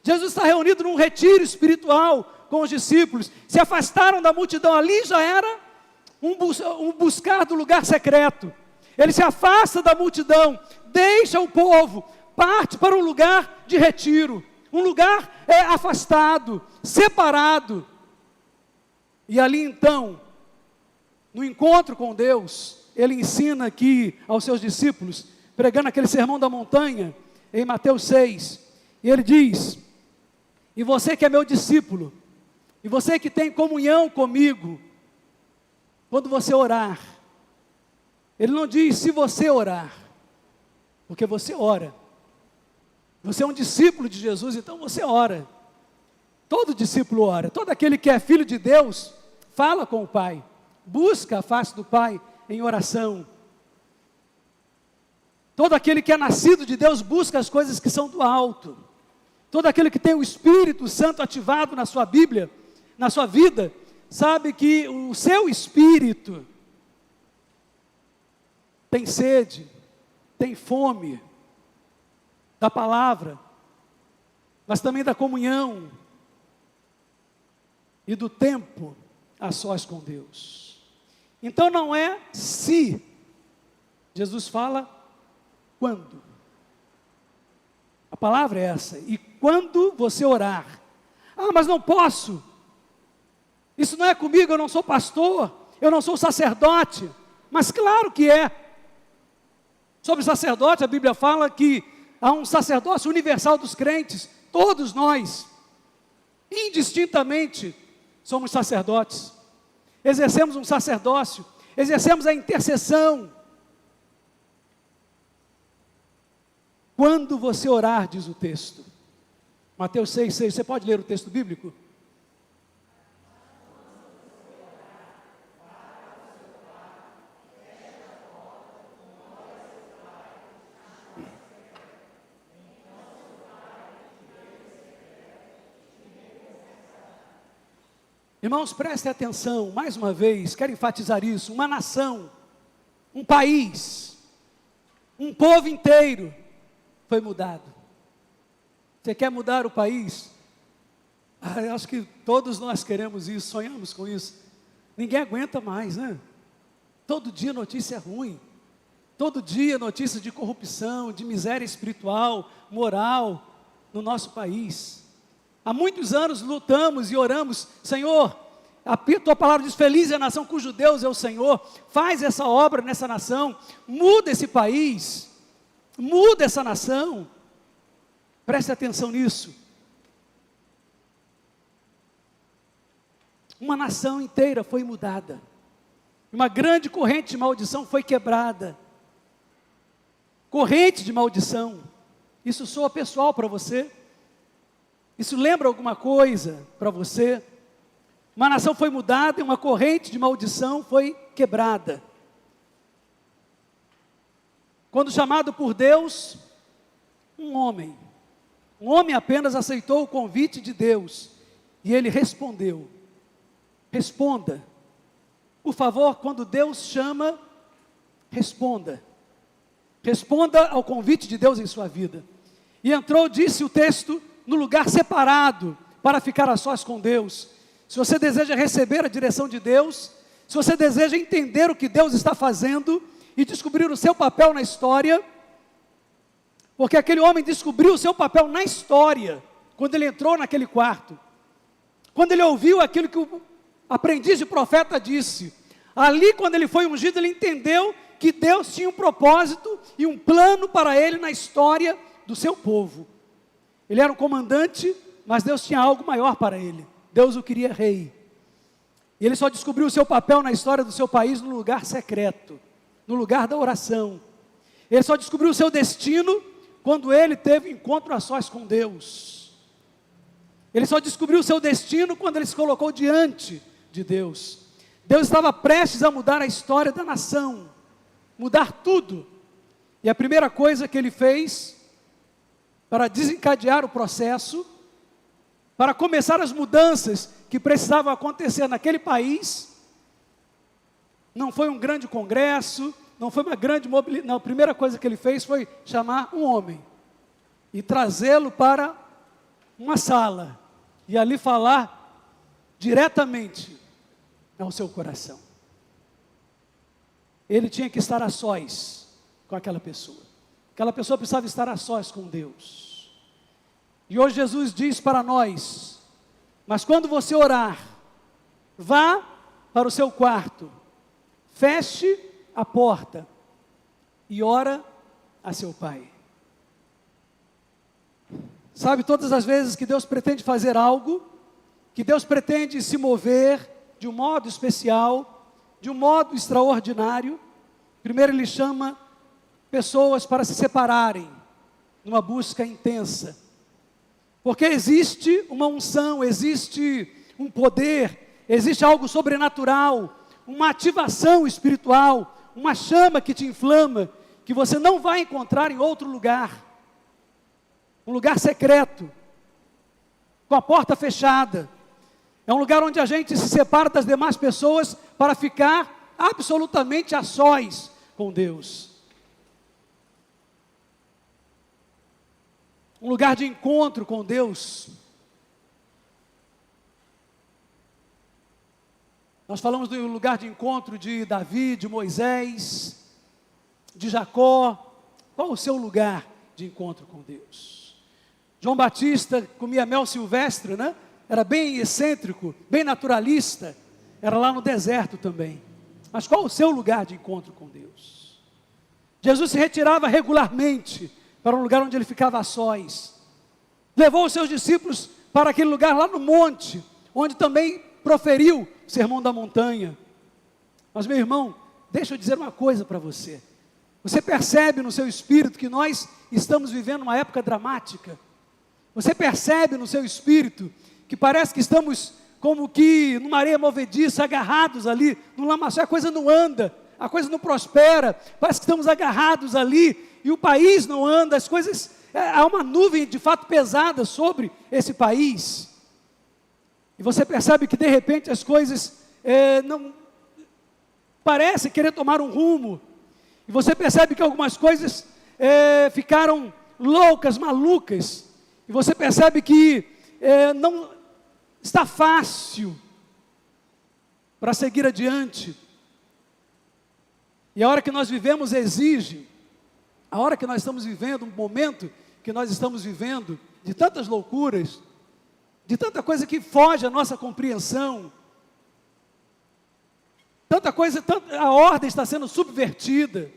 Jesus está reunido num retiro espiritual com os discípulos. Se afastaram da multidão, ali já era um buscar do lugar secreto. Ele se afasta da multidão, deixa o povo, parte para um lugar de retiro. Um lugar afastado, separado. E ali então, no encontro com Deus, ele ensina aqui aos seus discípulos, pregando aquele sermão da montanha, em Mateus 6, e ele diz: e você que é meu discípulo, e você que tem comunhão comigo, quando você orar, ele não diz se você orar, porque você ora, você é um discípulo de Jesus, então você ora. Todo discípulo ora, todo aquele que é filho de Deus, fala com o Pai, busca a face do Pai em oração. Todo aquele que é nascido de Deus busca as coisas que são do alto. Todo aquele que tem o Espírito Santo ativado na sua Bíblia, na sua vida, sabe que o seu espírito tem sede, tem fome da palavra, mas também da comunhão e do tempo a sós com Deus. Então não é se, Jesus fala quando. A palavra é essa. E quando você orar, mas não posso, isso não é comigo, eu não sou pastor, eu não sou sacerdote. Mas claro que é. Sobre sacerdote, a Bíblia fala que há um sacerdócio universal dos crentes. Todos nós, indistintamente, somos sacerdotes. Exercemos um sacerdócio, exercemos a intercessão. Quando você orar, diz o texto, Mateus 6,6, você pode ler o texto bíblico? Irmãos, prestem atenção, mais uma vez, quero enfatizar isso, uma nação, um país, um povo inteiro foi mudado. Você quer mudar o país? Eu acho que todos nós queremos isso, sonhamos com isso. Ninguém aguenta mais, né? Todo dia notícia ruim, todo dia notícia de corrupção, de miséria espiritual, moral no nosso país. Há muitos anos lutamos e oramos, Senhor, a tua palavra diz, feliz é a nação cujo Deus é o Senhor, faz essa obra nessa nação, muda esse país, muda essa nação, preste atenção nisso. Uma nação inteira foi mudada, uma grande corrente de maldição foi quebrada, corrente de maldição, isso soa pessoal para você? Isso lembra alguma coisa para você? Uma nação foi mudada e uma corrente de maldição foi quebrada. Quando chamado por Deus, um homem apenas aceitou o convite de Deus e ele respondeu. Responda. Por favor, quando Deus chama, responda. Responda ao convite de Deus em sua vida. E entrou, disse o texto, no lugar separado, para ficar a sós com Deus. Se você deseja receber a direção de Deus, se você deseja entender o que Deus está fazendo, e descobrir o seu papel na história, Porque aquele homem descobriu o seu papel na história, quando ele entrou naquele quarto. Quando ele ouviu aquilo que o aprendiz de profeta disse. Ali, quando ele foi ungido, ele entendeu que Deus tinha um propósito e um plano para ele na história do seu povo. Ele era um comandante, mas Deus tinha algo maior para ele. Deus o queria rei. E ele só descobriu o seu papel na história do seu país no lugar secreto, no lugar da oração. Ele só descobriu o seu destino quando ele teve encontro a sós com Deus. Ele só descobriu o seu destino quando ele se colocou diante de Deus. Deus estava prestes a mudar a história da nação, mudar tudo. E a primeira coisa que ele fez para desencadear o processo, para começar as mudanças que precisavam acontecer naquele país, não foi um grande congresso, não foi uma grande mobilização. Não, a primeira coisa que ele fez foi chamar um homem e trazê-lo para uma sala e ali falar diretamente ao seu coração. Ele tinha que estar a sós com aquela pessoa. Aquela pessoa precisava estar a sós com Deus. E hoje Jesus diz para nós: mas quando você orar, vá para o seu quarto, feche a porta e ora a seu Pai. Sabe, todas as vezes que Deus pretende fazer algo, que Deus pretende se mover de um modo especial, de um modo extraordinário, primeiro Ele chama pessoas para se separarem, numa busca intensa. Porque existe uma unção, existe um poder, existe algo sobrenatural, uma ativação espiritual, uma chama que te inflama, que você não vai encontrar em outro lugar. Um lugar secreto, com a porta fechada. É um lugar onde a gente se separa das demais pessoas para ficar absolutamente a sós com Deus. Um lugar de encontro com Deus. Nós falamos do lugar de encontro de Davi, de Moisés, de Jacó. Qual o seu lugar de encontro com Deus? João Batista comia mel silvestre, né? Era bem excêntrico, bem naturalista. Era lá no deserto também. Mas qual o seu lugar de encontro com Deus? Jesus se retirava regularmente para um lugar onde ele ficava a sós. Levou os seus discípulos para aquele lugar lá no monte, onde também proferiu o sermão da montanha. Mas, meu irmão, deixa eu dizer uma coisa para você. Você percebe no seu espírito que nós estamos vivendo uma época dramática? Você percebe no seu espírito que parece que estamos como que numa areia movediça, agarrados ali, no lamaçal, a coisa não anda, a coisa não prospera, parece que estamos agarrados ali, e o país não anda, as coisas, há uma nuvem de fato pesada sobre esse país, e você percebe que de repente as coisas não parecem querer tomar um rumo, e você percebe que algumas coisas ficaram loucas, malucas, e você percebe que não está fácil para seguir adiante. E a hora que nós vivemos exige, a hora que nós estamos vivendo, um momento que nós estamos vivendo, de tantas loucuras, de tanta coisa que foge à nossa compreensão, tanta coisa, a ordem está sendo subvertida.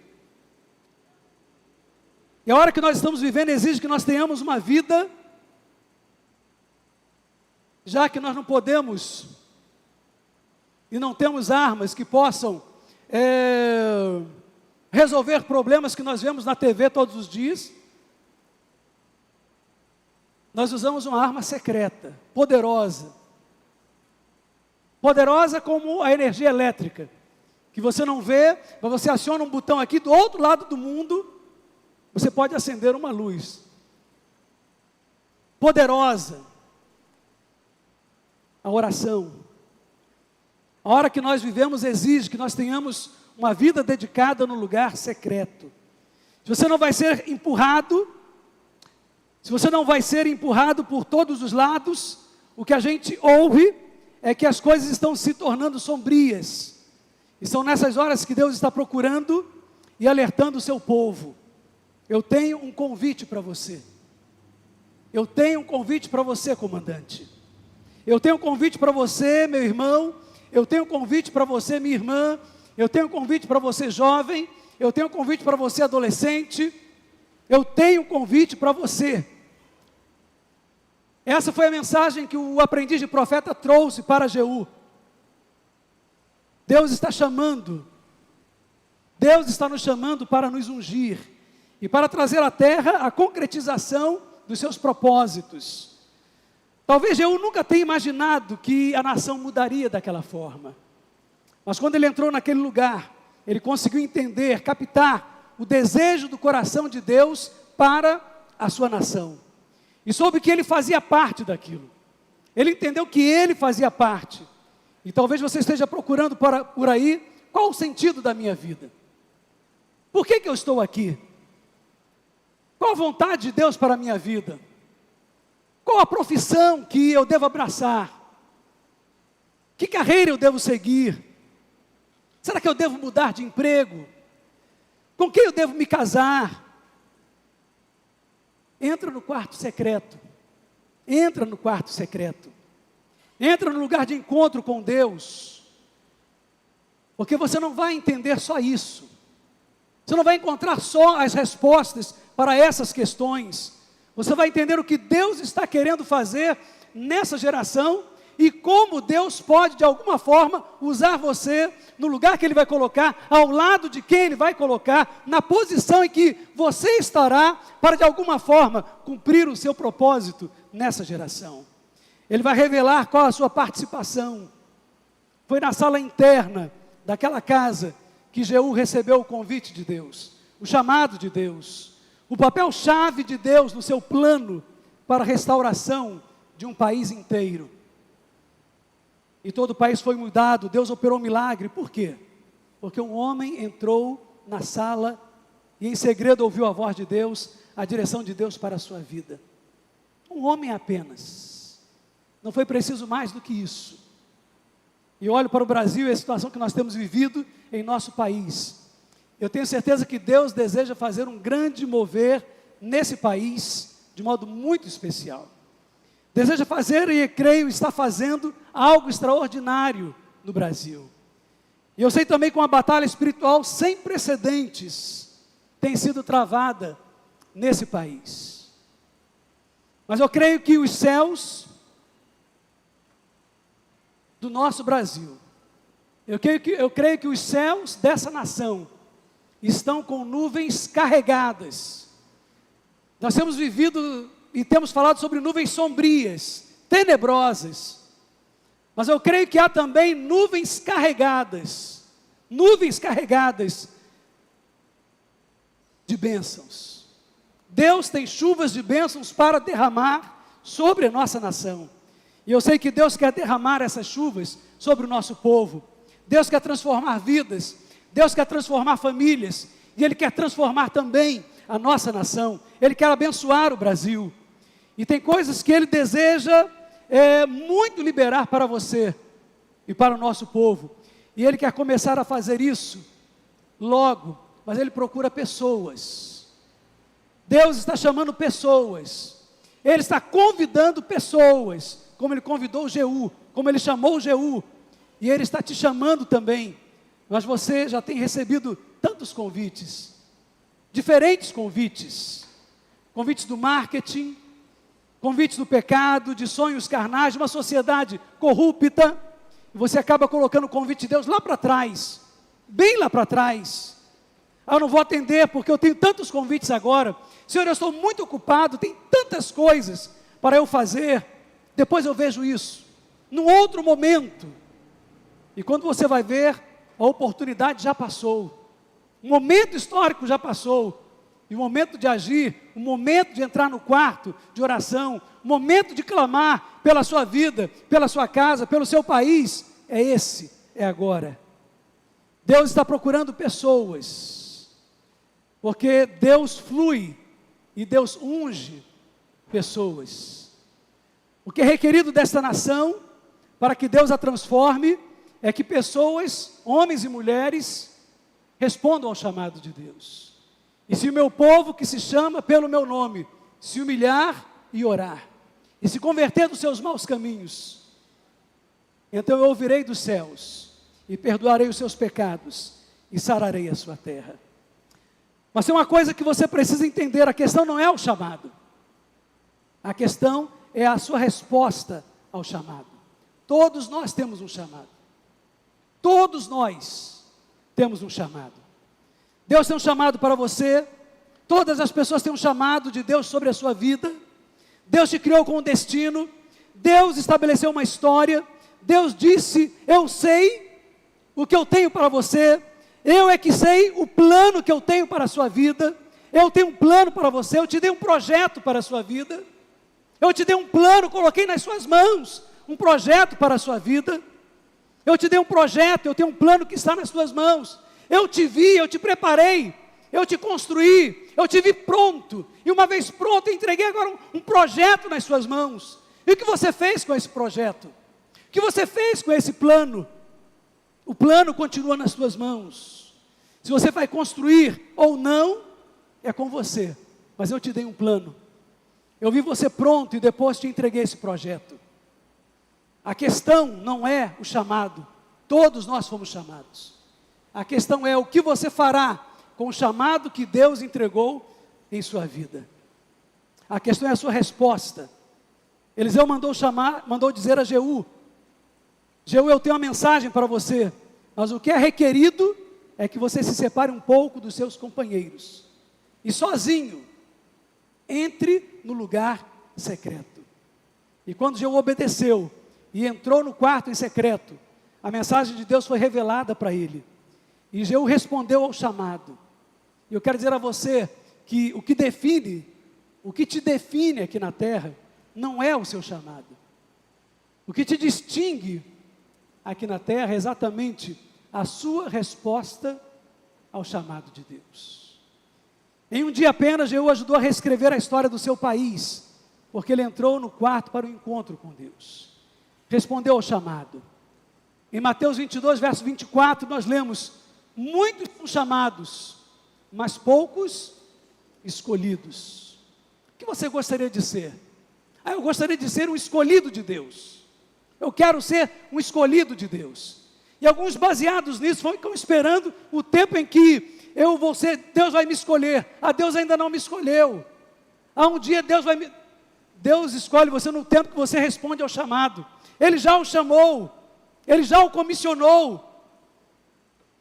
E a hora que nós estamos vivendo exige que nós tenhamos uma vida, já que nós não podemos e não temos armas que possam resolver problemas que nós vemos na TV todos os dias, nós usamos uma arma secreta, poderosa como a energia elétrica, que você não vê, mas você aciona um botão aqui do outro lado do mundo, você pode acender uma luz, poderosa, a oração. A hora que nós vivemos exige que nós tenhamos uma vida dedicada no lugar secreto. Se você não vai ser empurrado, se você não vai ser empurrado por todos os lados, o que a gente ouve é que as coisas estão se tornando sombrias. E são nessas horas que Deus está procurando e alertando o seu povo. eu tenho um convite para você. Eu tenho um convite para você, comandante. Eu tenho um convite para você, meu irmão. Eu tenho um convite para você, minha irmã. Eu tenho um convite para você, jovem. Eu tenho um convite para você, adolescente. Eu tenho um convite para você. Essa foi a mensagem que o aprendiz de profeta trouxe para Jeú. Deus está chamando. Deus está nos chamando para nos ungir e para trazer à terra a concretização dos seus propósitos. Talvez Jeú nunca tenha imaginado que a nação mudaria daquela forma. Mas quando ele entrou naquele lugar, ele conseguiu entender, captar o desejo do coração de Deus para a sua nação. E soube que ele fazia parte daquilo. Ele entendeu que ele fazia parte. E talvez você esteja procurando por aí, qual o sentido da minha vida? Por que eu estou aqui? Qual a vontade de Deus para a minha vida? Qual a profissão que eu devo abraçar? Que carreira eu devo seguir? Será que eu devo mudar de emprego? Com quem eu devo me casar? Entra no quarto secreto. Entra no quarto secreto. Entra no lugar de encontro com Deus. Porque você não vai entender só isso. Você não vai encontrar só as respostas para essas questões. Você vai entender o que Deus está querendo fazer nessa geração e como Deus pode, de alguma forma, usar você no lugar que Ele vai colocar, ao lado de quem Ele vai colocar, na posição em que você estará para, de alguma forma, cumprir o seu propósito nessa geração. Ele vai revelar qual a sua participação. Foi na sala interna daquela casa que Jeú recebeu o convite de Deus, o chamado de Deus, o papel-chave de Deus no seu plano para a restauração de um país inteiro. E todo o país foi mudado, Deus operou um milagre. Por quê? Porque um homem entrou na sala e em segredo ouviu a voz de Deus, a direção de Deus para a sua vida. Um homem apenas. Não foi preciso mais do que isso. E olho para o Brasil e a situação que nós temos vivido em nosso país. Eu tenho certeza que Deus deseja fazer um grande mover nesse país, de modo muito especial. Deseja fazer, e creio, está fazendo algo extraordinário no Brasil. E eu sei também que uma batalha espiritual sem precedentes tem sido travada nesse país. Mas eu creio que os céus do nosso Brasil, eu creio que os céus dessa nação estão com nuvens carregadas. Nós temos vivido e temos falado sobre nuvens sombrias, tenebrosas, mas eu creio que há também nuvens carregadas de bênçãos. Deus tem chuvas de bênçãos para derramar sobre a nossa nação. E eu sei que Deus quer derramar essas chuvas sobre o nosso povo. Deus quer transformar vidas, Deus quer transformar famílias, e Ele quer transformar também a nossa nação. Ele quer abençoar o Brasil. E tem coisas que Ele deseja muito liberar para você e para o nosso povo. E Ele quer começar a fazer isso logo, mas Ele procura pessoas. Deus está chamando pessoas. Ele está convidando pessoas, como Ele convidou Jeú, como Ele chamou Jeú. E Ele está te chamando também. Mas você já tem recebido tantos convites, diferentes convites. Convites do marketing, convites do pecado, de sonhos carnais, de uma sociedade corrupta. E você acaba colocando o convite de Deus lá para trás, bem lá para trás. Eu não vou atender porque eu tenho tantos convites agora. Senhor, eu estou muito ocupado, tem tantas coisas para eu fazer. Depois eu vejo isso, num outro momento. E quando você vai ver, a oportunidade já passou. O momento histórico já passou. E o momento de agir, o momento de entrar no quarto de oração, o momento de clamar pela sua vida, pela sua casa, pelo seu país, é esse, é agora. Deus está procurando pessoas, porque Deus flui e Deus unge pessoas. O que é requerido desta nação, para que Deus a transforme, é que pessoas, homens e mulheres, respondam ao chamado de Deus. E se o meu povo, que se chama pelo meu nome, se humilhar e orar, e se converter dos seus maus caminhos, então eu ouvirei dos céus, e perdoarei os seus pecados, e sararei a sua terra. Mas tem uma coisa que você precisa entender: a questão não é o chamado, a questão é a sua resposta ao chamado. Todos nós temos um chamado, todos nós temos um chamado. Deus tem um chamado para você, todas as pessoas têm um chamado de Deus sobre a sua vida. Deus te criou com um destino, Deus estabeleceu uma história, Deus disse: eu sei o que eu tenho para você, eu é que sei o plano que eu tenho para a sua vida, eu tenho um plano para você, eu te dei um projeto para a sua vida, eu te dei um plano, coloquei nas suas mãos um projeto para a sua vida, eu te dei um projeto, eu tenho um plano que está nas suas mãos, eu te vi, eu te preparei, eu te construí, eu te vi pronto, e uma vez pronto, eu entreguei agora um projeto nas suas mãos. E o que você fez com esse projeto? O que você fez com esse plano? O plano continua nas suas mãos. Se você vai construir ou não, é com você, mas eu te dei um plano, eu vi você pronto e depois te entreguei esse projeto. A questão não é o chamado, todos nós fomos chamados. A questão é o que você fará com o chamado que Deus entregou em sua vida. A questão é a sua resposta. Eliseu mandou dizer a Jeú: Jeú, eu tenho uma mensagem para você, mas o que é requerido é que você se separe um pouco dos seus companheiros, e sozinho, entre no lugar secreto. E quando Jeú obedeceu, e entrou no quarto em secreto, a mensagem de Deus foi revelada para ele, e Jeú respondeu ao chamado. E eu quero dizer a você que o que te define aqui na terra, não é o seu chamado. O que te distingue aqui na terra é exatamente a sua resposta ao chamado de Deus. Em um dia apenas, Jeú ajudou a reescrever a história do seu país, porque ele entrou no quarto para o encontro com Deus. Respondeu ao chamado. Em Mateus 22, verso 24, nós lemos: muitos são chamados, mas poucos escolhidos. O que você gostaria de ser? Eu gostaria de ser um escolhido de Deus. Eu quero ser um escolhido de Deus. E alguns, baseados nisso, ficam esperando o tempo em que eu vou ser, Deus vai me escolher. Deus ainda não me escolheu. Um dia Deus escolhe você no tempo que você responde ao chamado. Ele já o chamou, Ele já o comissionou.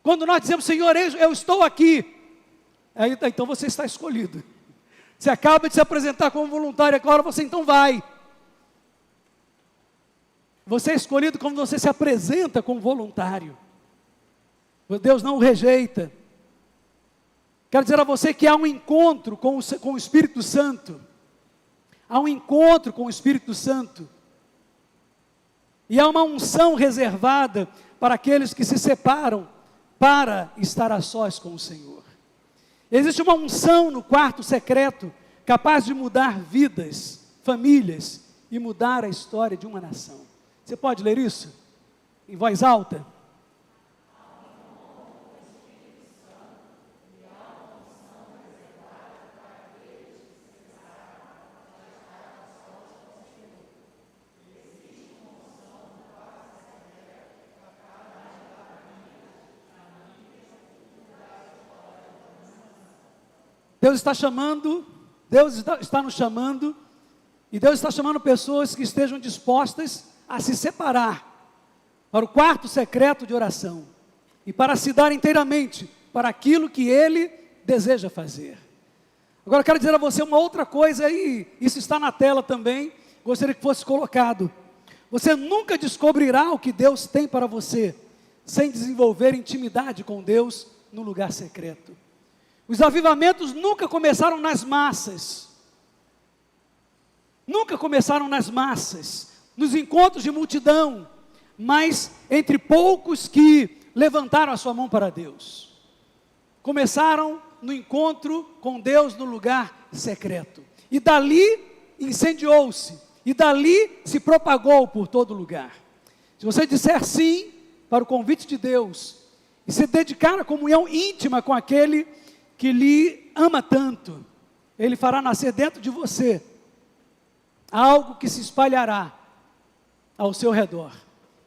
Quando nós dizemos: Senhor, eu estou aqui, então você está escolhido. Você acaba de se apresentar como voluntário, agora você então vai. Você é escolhido quando você se apresenta como voluntário. Deus não o rejeita. Quero dizer a você que há um encontro com o Espírito Santo. Há um encontro com o Espírito Santo. E há uma unção reservada para aqueles que se separam para estar a sós com o Senhor. Existe uma unção no quarto secreto, capaz de mudar vidas, famílias, e mudar a história de uma nação. Você pode ler isso? Em voz alta? Deus está chamando, Deus está nos chamando, e Deus está chamando pessoas que estejam dispostas a se separar para o quarto secreto de oração, e para se dar inteiramente para aquilo que Ele deseja fazer. Agora eu quero dizer a você uma outra coisa, e isso está na tela também, gostaria que fosse colocado. Você nunca descobrirá o que Deus tem para você, sem desenvolver intimidade com Deus no lugar secreto. Os avivamentos nunca começaram nas massas. Nunca começaram nas massas, nos encontros de multidão, mas entre poucos que levantaram a sua mão para Deus. Começaram no encontro com Deus no lugar secreto. E dali incendiou-se, e dali se propagou por todo lugar. Se você disser sim para o convite de Deus, e se dedicar à comunhão íntima com aquele que lhe ama tanto, Ele fará nascer dentro de você algo que se espalhará ao seu redor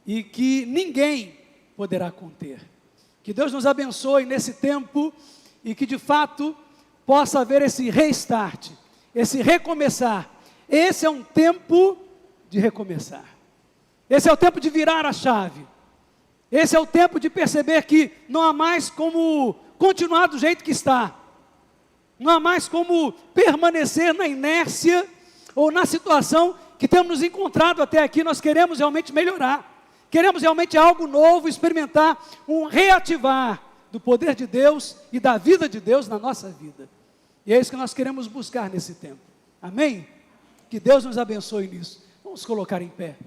e que ninguém poderá conter. Que Deus nos abençoe nesse tempo e que de fato possa haver esse restart, esse recomeçar. Esse é um tempo de recomeçar. Esse é o tempo de virar a chave. Esse é o tempo de perceber que não há mais como continuar do jeito que está. Não há mais como permanecer na inércia ou na situação que temos nos encontrado até aqui. Nós queremos realmente melhorar. Queremos realmente algo novo, experimentar um reativar do poder de Deus e da vida de Deus na nossa vida. E é isso que nós queremos buscar nesse tempo. Amém? Que Deus nos abençoe nisso. Vamos colocar em pé.